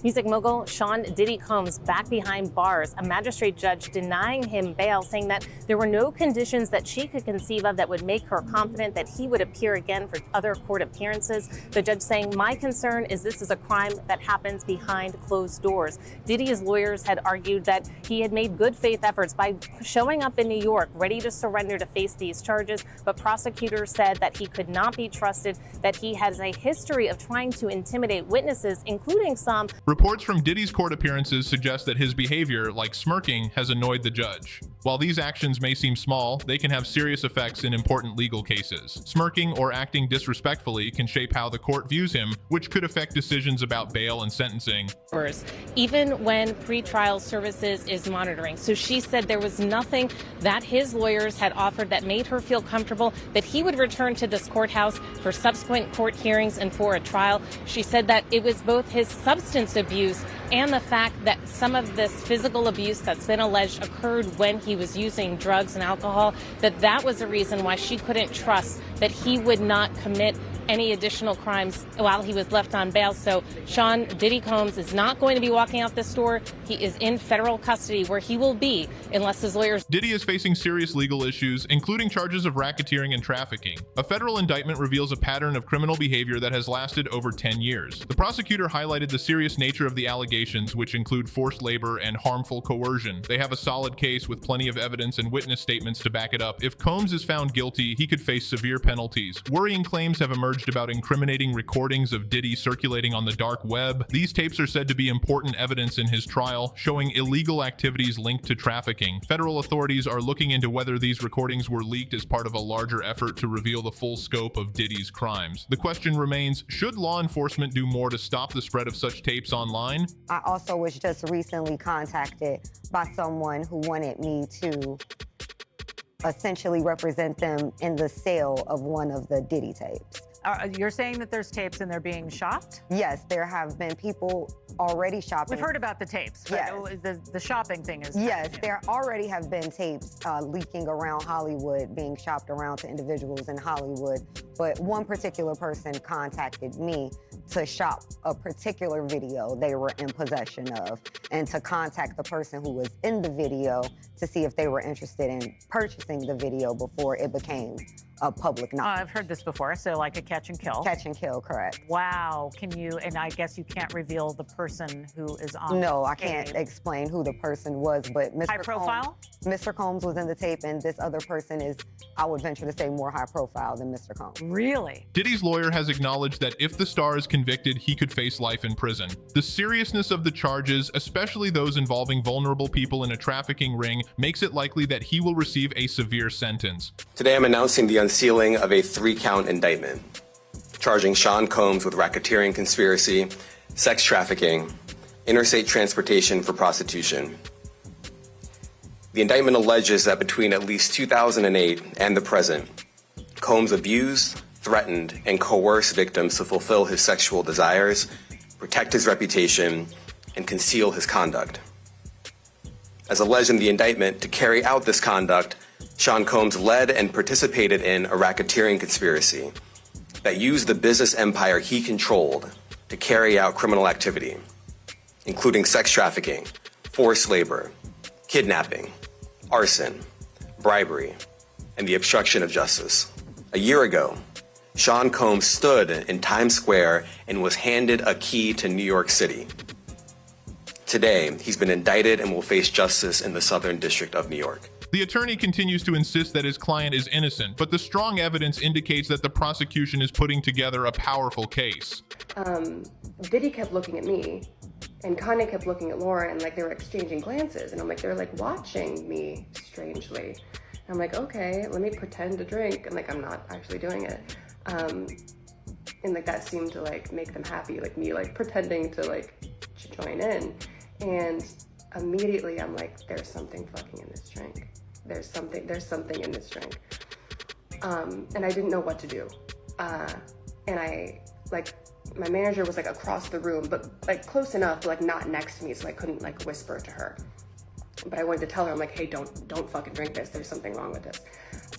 Music mogul Sean Diddy Combs back behind bars. A magistrate judge denying him bail, saying that there were no conditions that she could conceive of that would make her confident that he would appear again for other court appearances. The judge saying, "My concern is this is a crime that happens behind closed doors." Diddy's lawyers had argued that he had made good faith efforts by showing up in New York, ready to surrender to face these charges. But prosecutors said that he could not be trusted, that he has a history of trying to intimidate witnesses, including some. Reports from Diddy's court appearances suggest that his behavior, like smirking, has annoyed the judge. While these actions may seem small, they can have serious effects in important legal cases. Smirking or acting disrespectfully can shape how the court views him, which could affect decisions about bail and sentencing. Even when pretrial services is monitoring. So she said there was nothing that his lawyers had offered that made her feel comfortable that he would return to this courthouse for subsequent court hearings and for a trial. She said that it was both his substance abuse and the fact that some of this physical abuse that's been alleged occurred when he was using drugs and alcohol, that was a reason why she couldn't trust that he would not commit any additional crimes while he was left on bail. So Sean Diddy Combs is not going to be walking out this door. He is in federal custody, where he will be unless his lawyers. Diddy is facing serious legal issues, including charges of racketeering and trafficking. A federal indictment reveals a pattern of criminal behavior that has lasted over 10 years. The prosecutor highlighted the serious nature of the allegations, which include forced labor and harmful coercion. They have a solid case with plenty of evidence and witness statements to back it up. If Combs is found guilty, he could face severe penalties. Worrying claims have emerged about incriminating recordings of Diddy circulating on the dark web. These tapes are said to be important evidence in his trial, showing illegal activities linked to trafficking. Federal authorities are looking into whether these recordings were leaked as part of a larger effort to reveal the full scope of Diddy's crimes. The question remains, should law enforcement do more to stop the spread of such tapes online? I also was just recently contacted by someone who wanted me to essentially represent them in the sale of one of the Diddy tapes. You're saying that there's tapes and they're being shopped? Yes, there have been people already shopping. We've heard about the tapes. Yes. The shopping thing is. Yes, there already have been tapes leaking around Hollywood, being shopped around to individuals in Hollywood. But one particular person contacted me to shop a particular video they were in possession of, and to contact the person who was in the video to see if they were interested in purchasing the video before it became a public knowledge. I've heard this before, so like a catch and kill. Catch and kill, correct. Wow, can you, and I guess you can't reveal the person who is on No, I tape. can't explain who the person was, but High profile? Mr. Combs was in the tape, and this other person is, I would venture to say, more high profile than Mr. Combs. Really? Diddy's lawyer has acknowledged that if the star is convicted, he could face life in prison. The seriousness of the charges, especially those involving vulnerable people in a trafficking ring, makes it likely that he will receive a severe sentence. Today I'm announcing the unsealing of a 3-count indictment, charging Sean Combs with racketeering conspiracy, sex trafficking, interstate transportation for prostitution. The indictment alleges that between at least 2008 and the present, Combs abused, threatened, and coerced victims to fulfill his sexual desires, protect his reputation, and conceal his conduct. As alleged in the indictment, to carry out this conduct, Sean Combs led and participated in a racketeering conspiracy that used the business empire he controlled to carry out criminal activity, including sex trafficking, forced labor, kidnapping, arson, bribery, and the obstruction of justice. A year ago, Sean Combs stood in Times Square and was handed a key to New York City. Today, he's been indicted and will face justice in the Southern District of New York. The attorney continues to insist that his client is innocent, but the strong evidence indicates that the prosecution is putting together a powerful case. Diddy kept looking at me, and Kanye kept looking at Lauren, and like they were exchanging glances, and I'm like, they're like watching me strangely. And I'm like, okay, let me pretend to drink, and like I'm not actually doing it. And like that seemed to like make them happy, like me like pretending to like join in. And immediately I'm like, there's something fucking in this drink. There's something in this drink. And I didn't know what to do. And I, like, my manager was like across the room, but like close enough, but like not next to me, so I couldn't like whisper to her. But I wanted to tell her, I'm like, hey, don't fucking drink this. There's something wrong with this.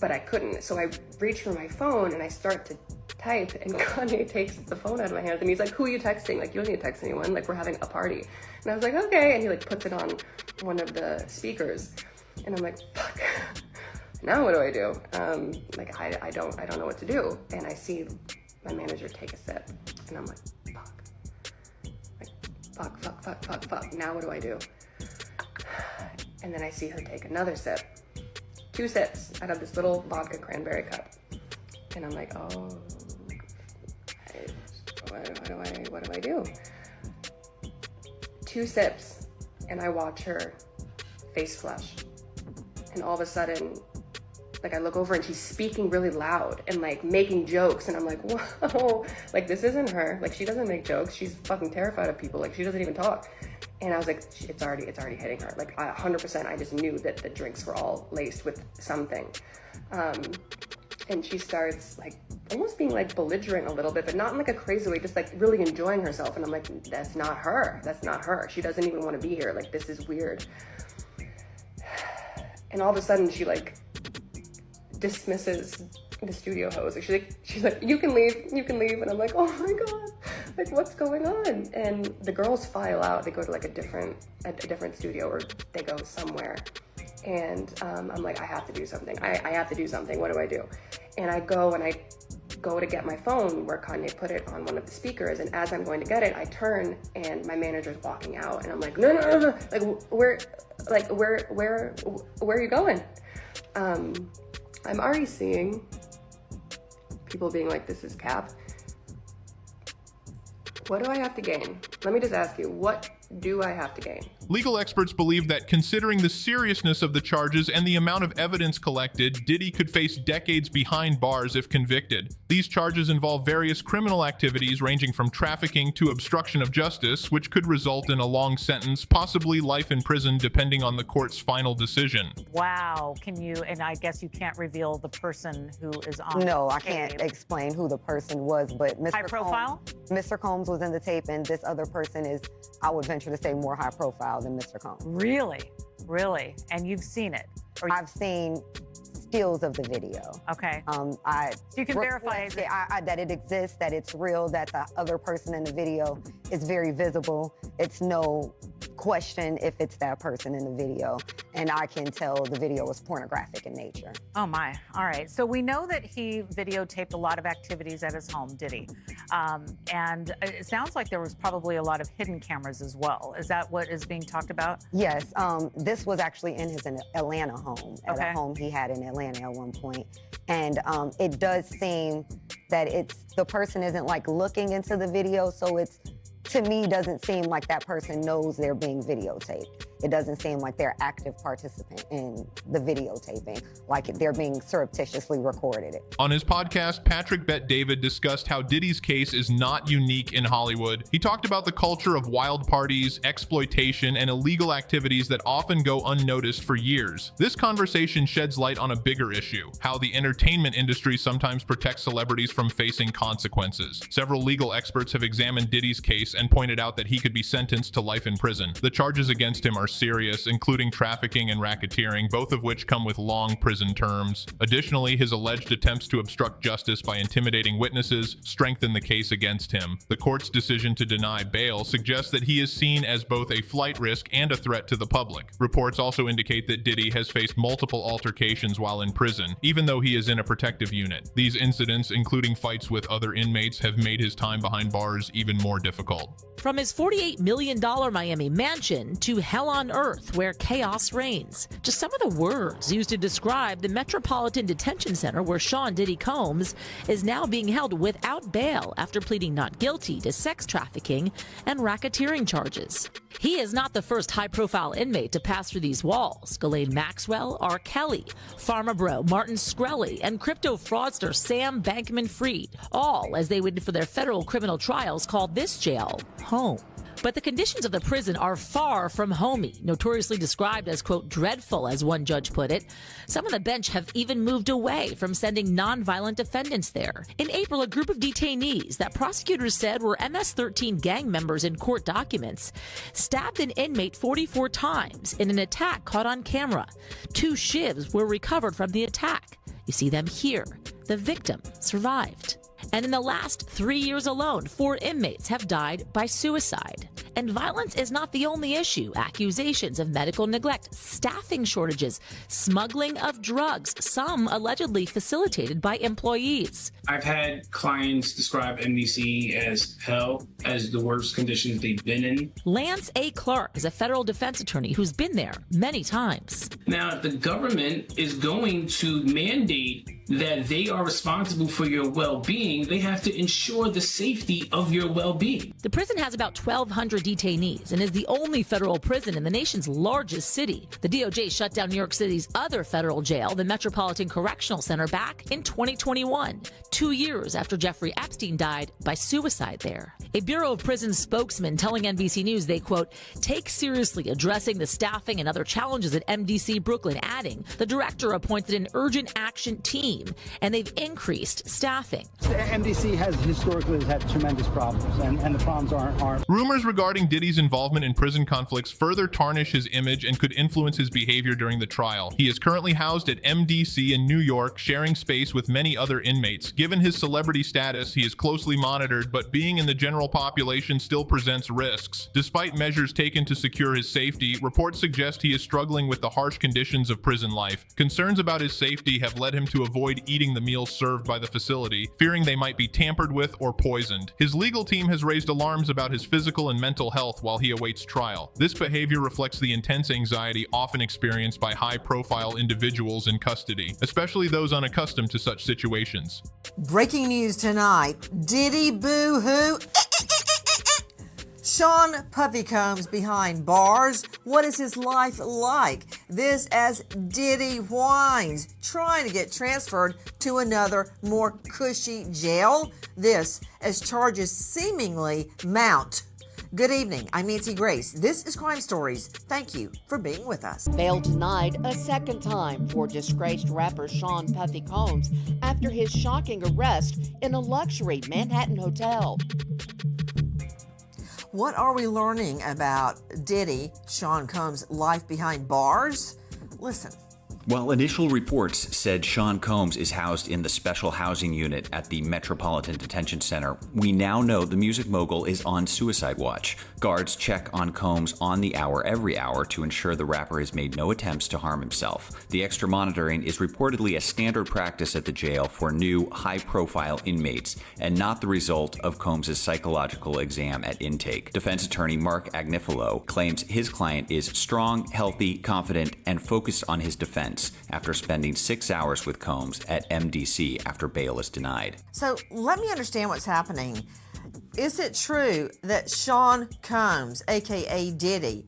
But I couldn't. So I reach for my phone and I start to type, and Kanye takes the phone out of my hands and he's like, who are you texting? Like, you don't need to text anyone. Like, we're having a party. And I was like, okay. And he like puts it on one of the speakers. And I'm like, fuck. Now what do I do? Like, I don't know what to do. And I see my manager take a sip. And I'm like, fuck. Like, fuck. Now what do I do? And then I see her take another sip. 2 sips out of this little vodka cranberry cup. And I'm like, oh, what do I do? 2 sips, and I watch her face flush. And all of a sudden, like, I look over and she's speaking really loud and like making jokes. And I'm like, whoa, like, this isn't her. Like, she doesn't make jokes. She's fucking terrified of people. Like, she doesn't even talk. And I was like, it's already hitting her. Like, 100%, I just knew that the drinks were all laced with something. And she starts like almost being like belligerent a little bit, but not in like a crazy way, just like really enjoying herself. And I'm like, that's not her. That's not her. She doesn't even want to be here. Like, this is weird. And all of a sudden she like dismisses the studio host. Like, she's like, you can leave. And I'm like, oh my God, like, what's going on? And the girls file out. They go to like a different studio, or they go somewhere. And I'm like, I have to do something. I have to do something. What do I do? And I go to get my phone where Kanye put it on one of the speakers. And as I'm going to get it, I turn and my manager's walking out. And I'm like, no. Like, where are you going? I'm already seeing people being like, this is cap. What do I have to gain? Let me just ask you, what do I have to gain? Legal experts believe that considering the seriousness of the charges and the amount of evidence collected, Diddy could face decades behind bars if convicted. These charges involve various criminal activities ranging from trafficking to obstruction of justice, which could result in a long sentence, possibly life in prison, depending on the court's final decision. Wow. And I guess you can't reveal the person who is on No, the I can't explain who the person was, but High profile? Mr. Combs was in the tape, and this other person is, I would venture to say, more high profile than Mr. Combs. Really? And you've seen it? I've seen stills of the video. Okay. So you can verify that it exists, that it's real, that the other person in the video is very visible. It's no question if it's that person in the video. And I can tell the video was pornographic in nature. Oh my. All right. So we know that he videotaped a lot of activities at his home, Diddy. And it sounds like there was probably a lot of hidden cameras as well. Is that what is being talked about? Yes. This was actually in his Atlanta home, at a home he had in Atlanta at one point. And it does seem that the person isn't like looking into the video, so it's, to me, doesn't seem like that person knows they're being videotaped. It doesn't seem like they're active participant in the videotaping, like they're being surreptitiously recorded. On his podcast, Patrick Bet David discussed how Diddy's case is not unique in Hollywood. He talked about the culture of wild parties, exploitation, and illegal activities that often go unnoticed for years. This conversation sheds light on a bigger issue, how the entertainment industry sometimes protects celebrities from facing consequences. Several legal experts have examined Diddy's case and pointed out that he could be sentenced to life in prison. The charges against him are serious, including trafficking and racketeering, both of which come with long prison terms. Additionally, his alleged attempts to obstruct justice by intimidating witnesses strengthen the case against him. The court's decision to deny bail suggests that he is seen as both a flight risk and a threat to the public. Reports also indicate that Diddy has faced multiple altercations while in prison, even though he is in a protective unit. These incidents, including fights with other inmates, have made his time behind bars even more difficult. From his $48 million Miami mansion to hell on earth where chaos reigns. Just some of the words used to describe the Metropolitan Detention Center where Sean Diddy Combs is now being held without bail after pleading not guilty to sex trafficking and racketeering charges. He is not the first high-profile inmate to pass through these walls. Ghislaine Maxwell, R. Kelly, Pharma Bro, Martin Shkreli, and crypto fraudster Sam Bankman-Fried, all as they waited for their federal criminal trials, called this jail home. But the conditions of the prison are far from homey, notoriously described as, quote, dreadful, as one judge put it. Some on the bench have even moved away from sending nonviolent defendants there. In April, a group of detainees that prosecutors said were MS-13 gang members in court documents stabbed an inmate 44 times in an attack caught on camera. 2 shivs were recovered from the attack. You see them here. The victim survived. And in the last 3 years alone, 4 inmates have died by suicide. And violence is not the only issue. Accusations of medical neglect, staffing shortages, smuggling of drugs, some allegedly facilitated by employees. I've had clients describe MDC as hell, as the worst conditions they've been in. Lance A. Clark is a federal defense attorney who's been there many times. Now, if the government is going to mandate that they are responsible for your well-being, they have to ensure the safety of your well-being. The prison has about 1,200 detainees and is the only federal prison in the nation's largest city. The DOJ shut down New York City's other federal jail, the Metropolitan Correctional Center, back in 2021, 2 years after Jeffrey Epstein died by suicide there. A Bureau of Prisons spokesman telling NBC News they, quote, take seriously addressing the staffing and other challenges at MDC Brooklyn, adding the director appointed an urgent action team and they've increased staffing. MDC has historically had tremendous problems, and the problems aren't. Rumors regarding Diddy's involvement in prison conflicts further tarnish his image and could influence his behavior during the trial. He is currently housed at MDC in New York, sharing space with many other inmates. Given his celebrity status, he is closely monitored, but being in the general population still presents risks. Despite measures taken to secure his safety, reports suggest he is struggling with the harsh conditions of prison life. Concerns about his safety have led him to avoid eating the meals served by the facility, fearing they might be tampered with or poisoned. His legal team has raised alarms about his physical and mental health while he awaits trial. This behavior reflects the intense anxiety often experienced by high-profile individuals in custody, especially those unaccustomed to such situations. Breaking news tonight, Diddy boo-hoo. Sean Puffy Combs behind bars. What is his life like? This as Diddy whines, trying to get transferred to another, more cushy jail. This as charges seemingly mount. Good evening, I'm Nancy Grace. This is Crime Stories. Thank you for being with us. Bail denied a second time for disgraced rapper Sean Puffy Combs after his shocking arrest in a luxury Manhattan hotel. What are we learning about Diddy, Sean Combs' life behind bars? Listen. While initial reports said Sean Combs is housed in the special housing unit at the Metropolitan Detention Center, we now know the music mogul is on suicide watch. Guards check on Combs on the hour every hour to ensure the rapper has made no attempts to harm himself. The extra monitoring is reportedly a standard practice at the jail for new, high-profile inmates and not the result of Combs' psychological exam at intake. Defense attorney Mark Agnifilo claims his client is strong, healthy, confident, and focused on his defense after spending 6 hours with Combs at MDC after bail is denied. So let me understand what's happening. Is it true that Sean Combs, aka Diddy,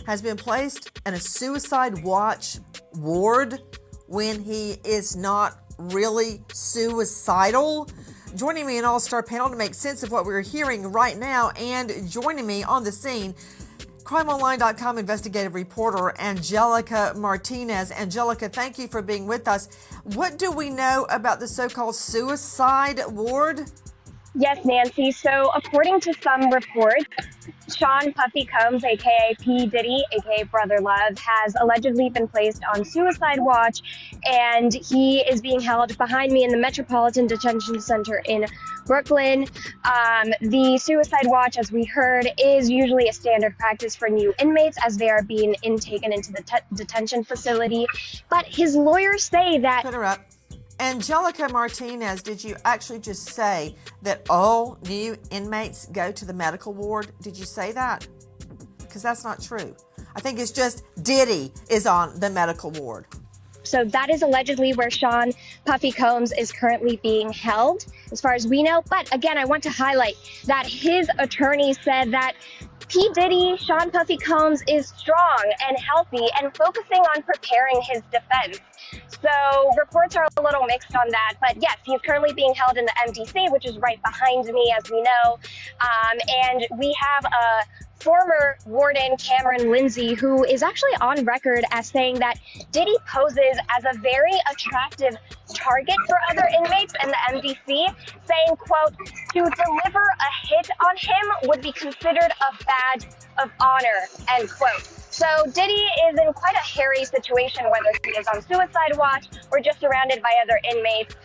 has been placed in a suicide watch ward when he is not really suicidal? Joining me in All-Star panel to make sense of what we're hearing right now, and joining me on the scene, CrimeOnline.com investigative reporter Angelica Martinez. Angelica, thank you for being with us. What do we know about the so-called suicide ward? Yes, Nancy. So according to some reports, Sean Puffy Combs, a.k.a. P. Diddy, a.k.a. Brother Love, has allegedly been placed on suicide watch, and he is being held behind me in the Metropolitan Detention Center in Brooklyn. The suicide watch, as we heard, is usually a standard practice for new inmates as they are being taken into the detention facility. But his lawyers say that... Interrupt. Angelica Martinez, did you actually just say that all new inmates go to the medical ward? Did you say that? Because that's not true. I think it's just Diddy is on the medical ward. So that is allegedly where Sean Puffy Combs is currently being held, as far as we know. But again, I want to highlight that his attorney said that P. Diddy, Sean Puffy Combs, is strong and healthy and focusing on preparing his defense. So reports are a little mixed on that. But yes, he's currently being held in the MDC, which is right behind me, as we know. And we have a former warden, Cameron Lindsay, who is actually on record as saying that Diddy poses as a very attractive target for other inmates in the MDC, saying, quote, to deliver a hit on him would be considered a badge of honor, end quote. So Diddy is in quite a hairy situation, whether he is on suicide watch or just surrounded by other inmates.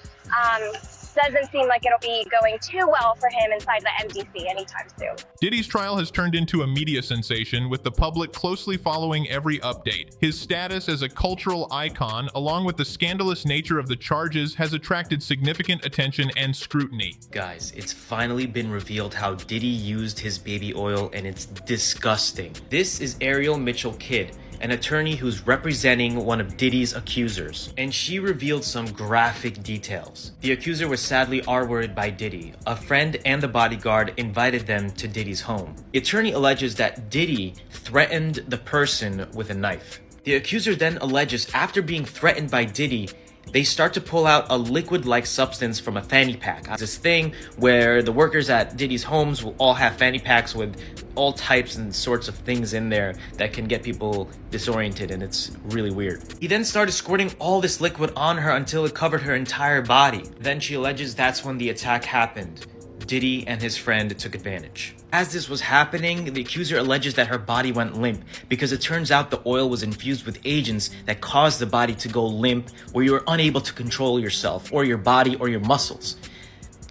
doesn't seem like it'll be going too well for him inside the MDC anytime soon. Diddy's trial has turned into a media sensation, with the public closely following every update. His status as a cultural icon, along with the scandalous nature of the charges, has attracted significant attention and scrutiny. Guys, it's finally been revealed how Diddy used his baby oil, and it's disgusting. This is Ariel Mitchell Kidd, an attorney who's representing one of Diddy's accusers, and she revealed some graphic details. The accuser was sadly R-worded by Diddy. A friend and the bodyguard invited them to Diddy's home. The attorney alleges that Diddy threatened the person with a knife. The accuser then alleges after being threatened by Diddy, they start to pull out a liquid-like substance from a fanny pack. This thing where the workers at Diddy's homes will all have fanny packs with all types and sorts of things in there that can get people disoriented, and it's really weird. He then started squirting all this liquid on her until it covered her entire body. Then she alleges that's when the attack happened. Diddy and his friend took advantage. As this was happening, the accuser alleges that her body went limp because it turns out the oil was infused with agents that caused the body to go limp, where you were unable to control yourself or your body or your muscles.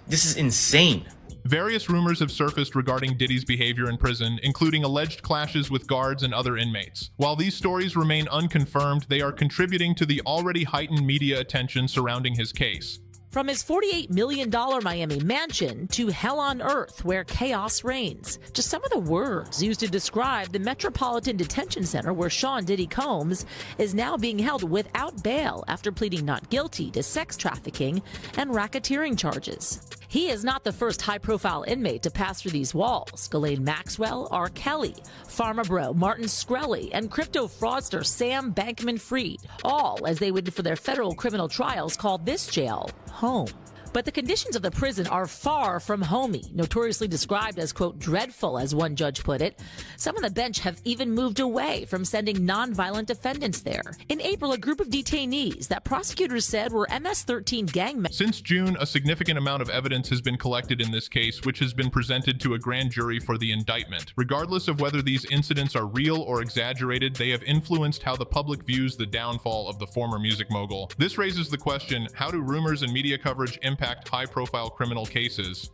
This is insane. Various rumors have surfaced regarding Diddy's behavior in prison, including alleged clashes with guards and other inmates. While these stories remain unconfirmed, they are contributing to the already heightened media attention surrounding his case. From his $48 million Miami mansion to hell on earth where chaos reigns. Just some of the words used to describe the Metropolitan Detention Center where Sean Diddy Combs is now being held without bail after pleading not guilty to sex trafficking and racketeering charges. He is not the first high-profile inmate to pass through these walls. Ghislaine Maxwell, R. Kelly, Pharma Bro, Martin Shkreli, and crypto fraudster Sam Bankman-Fried, all as they waited for their federal criminal trials, called this jail home. But the conditions of the prison are far from homey, notoriously described as, quote, dreadful, as one judge put it. Some on the bench have even moved away from sending nonviolent defendants there. In April, a group of detainees that prosecutors said were MS-13 gang members. Since June, a significant amount of evidence has been collected in this case, which has been presented to a grand jury for the indictment. Regardless of whether these incidents are real or exaggerated, they have influenced how the public views the downfall of the former music mogul. This raises the question, how do rumors and media coverage impact high-profile criminal cases?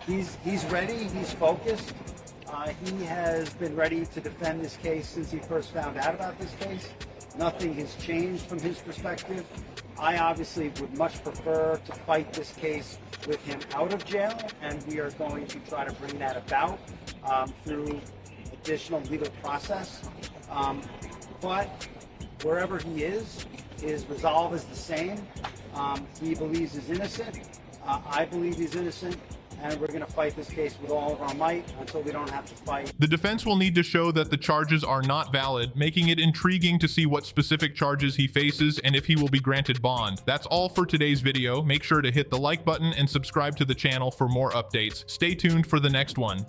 He's ready. He's focused. He has been ready to defend this case since he first found out about this case. Nothing has changed from his perspective. I obviously would much prefer to fight this case with him out of jail, and we are going to try to bring that about through additional legal process. But wherever he is, his resolve is the same. He believes he's innocent. I believe he's innocent. And we're going to fight this case with all of our might until we don't have to fight. The defense will need to show that the charges are not valid, making it intriguing to see what specific charges he faces and if he will be granted bond. That's all for today's video. Make sure to hit the like button and subscribe to the channel for more updates. Stay tuned for the next one.